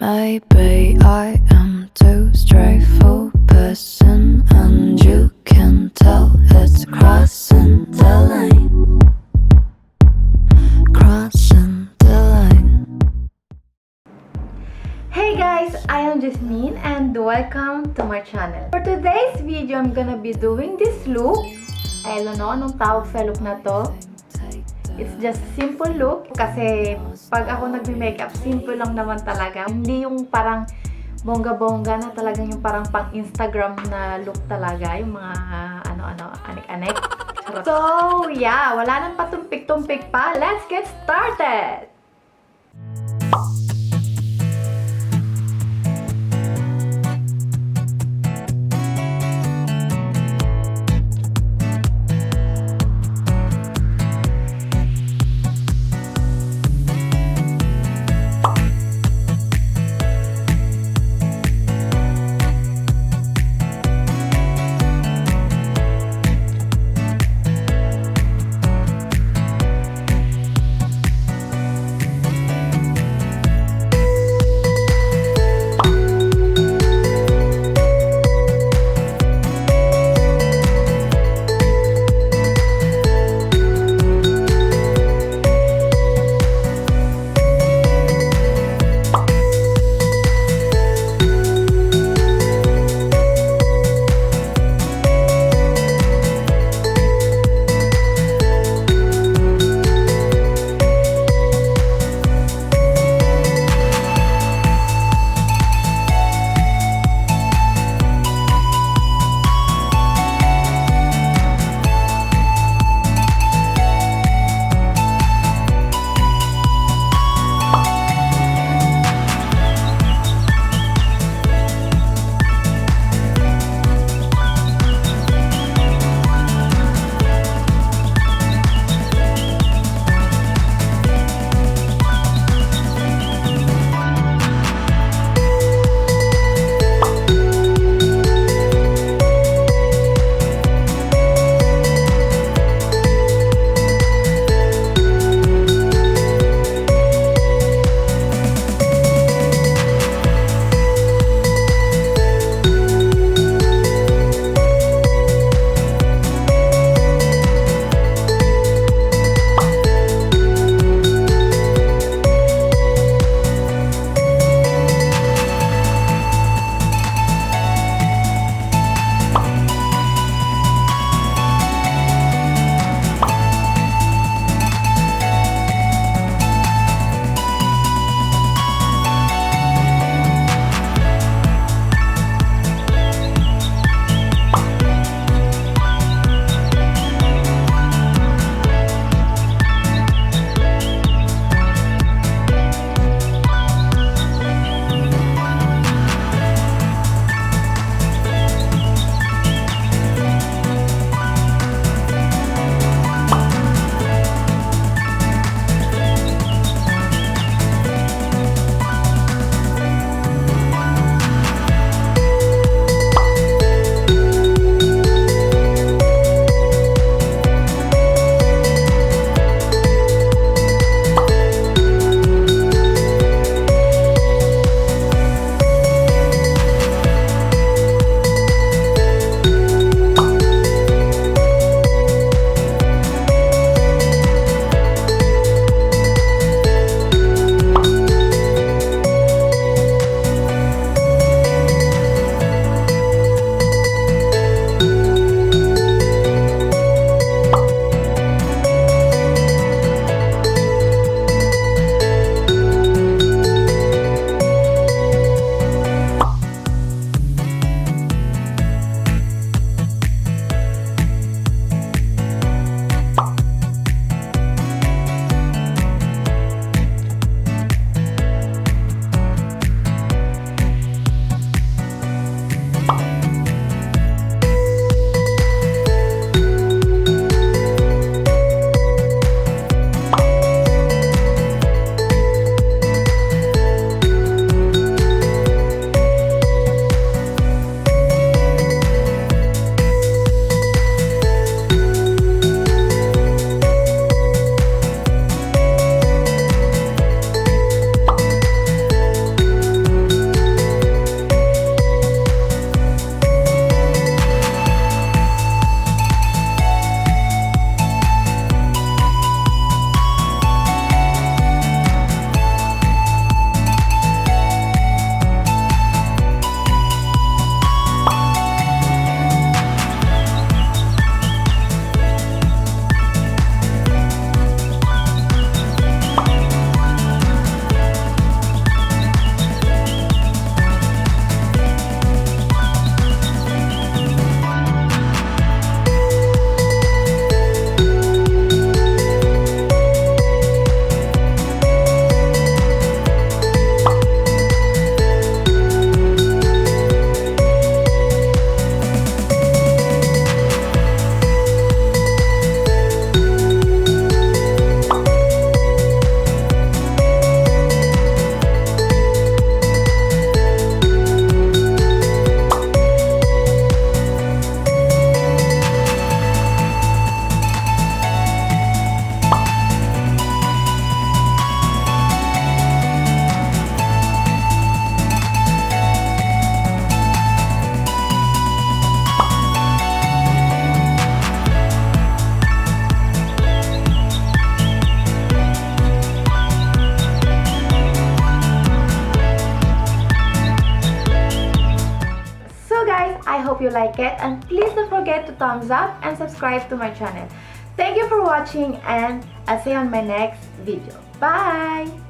Maybe I am too straight for person, and you can tell it's crossing the line. Crossing the line. Hey guys, I am Jasmine and welcome to my channel. For today's video, I'm gonna be doing this look. I don't know anong tawag sa look na to. It's just simple look kasi pag ako nagme-makeup, simple lang naman talaga. Hindi yung parang bongga-bongga na talagang yung parang pang Instagram na look talaga. Yung mga ano-ano, anik-anik. So, yeah, wala nang patumpik-tumpik pa. Let's get started! So guys, I hope you like it, and please don't forget to thumbs up and subscribe to my channel. Thank you for watching, and I'll see you on my next video. Bye!